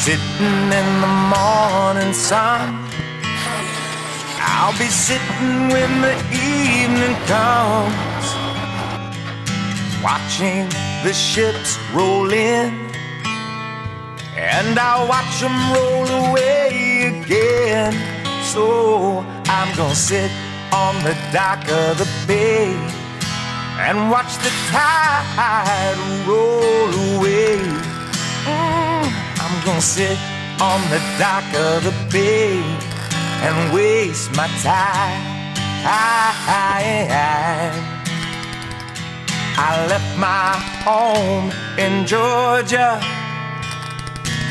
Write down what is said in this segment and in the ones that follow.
Sitting in the morning sun, I'll be sitting when the evening comes, watching the ships roll in, and I'll watch them roll away again. So I'm gonna sit on the dock of the bay and watch the tide roll away. I'm gonna sit on the dock of the bay and waste my time. I left my home in Georgia,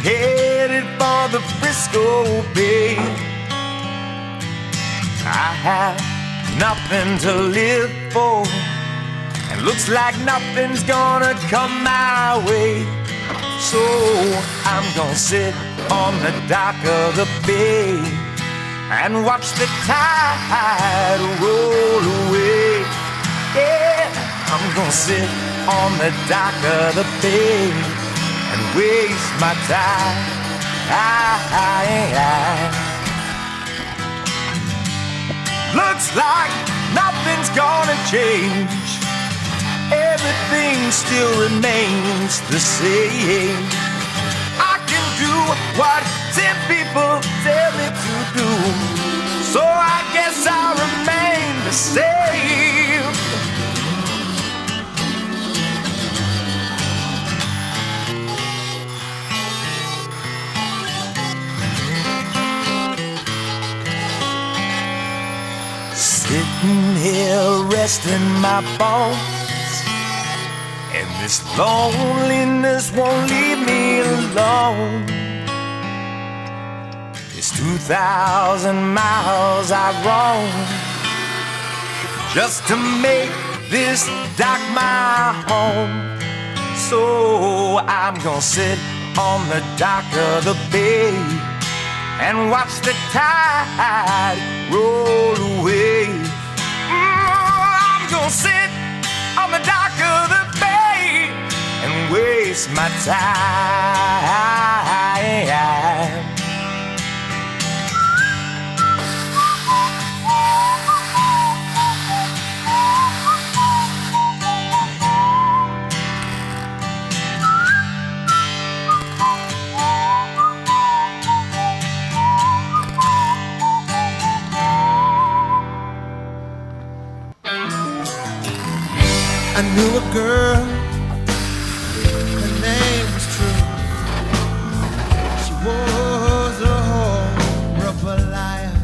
headed for the Frisco Bay. I have nothing to live for, and looks like nothing's gonna come my way. So I'm gonna sit on the dock of the bay and watch the tide roll away. Yeah, I'm gonna sit on the dock of the bay and waste my time. Looks like nothing's gonna change. Everything still remains the same. I can do what 10 people tell me to do, so I guess I'll remain the same. Sitting here resting my bones, and this loneliness won't leave me alone. It's 2,000 miles I've roamed just to make this dock my home. So I'm gonna sit on the dock of the bay and watch the tide roll away. I'm gonna sit on the dock of the bay and waste my time. I knew a girl, her name was True. She was a horrible liar.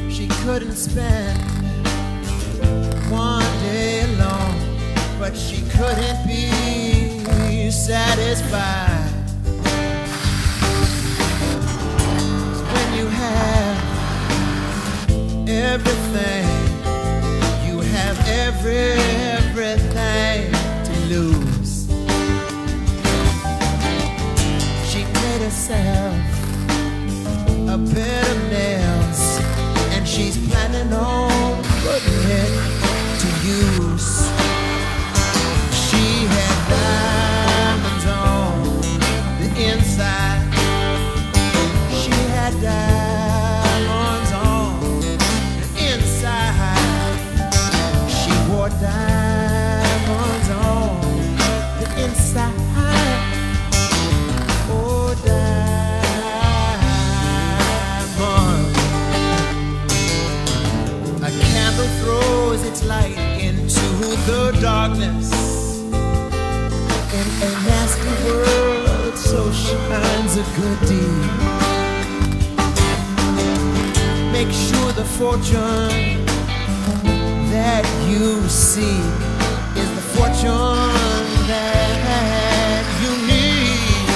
She couldn't spend one day alone, but she couldn't be satisfied. So when you have everything, everything to lose. She made herself a bed of nails, and she's planning on putting it to use. She had diamonds on the inside. She had diamonds on the inside. Diamonds on the inside. Oh, diamonds. A candle throws its light into the darkness. In a nasty world, so shines a good deed. Make sure the fortune that you see is the fortune that you need.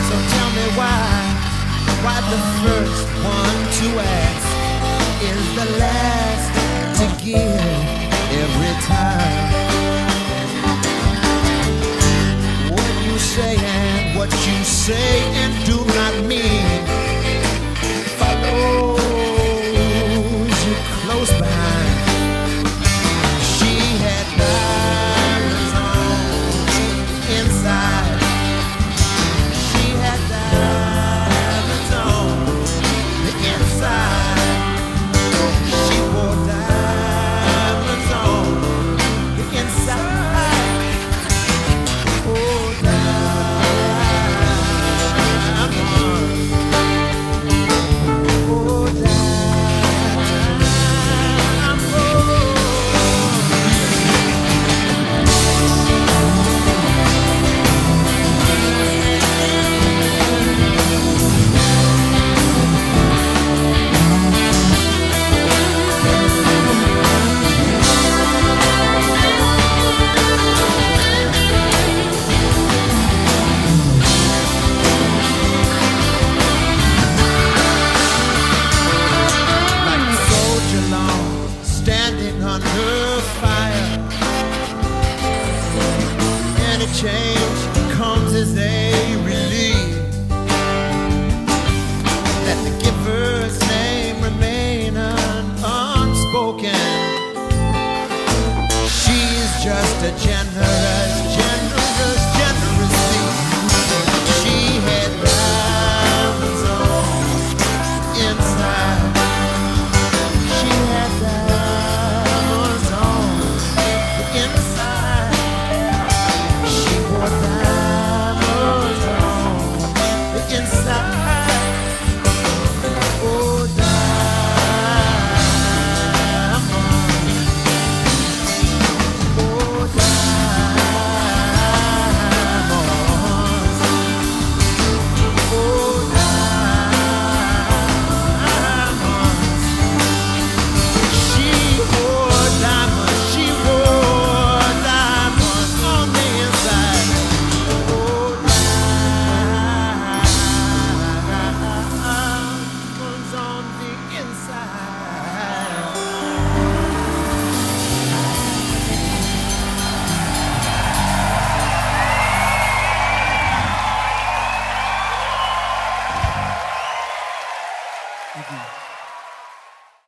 So tell me why the first one to ask is the last to give every time. What you say and what you say and do not mean follow close behind. She had diamonds on the Mr. General.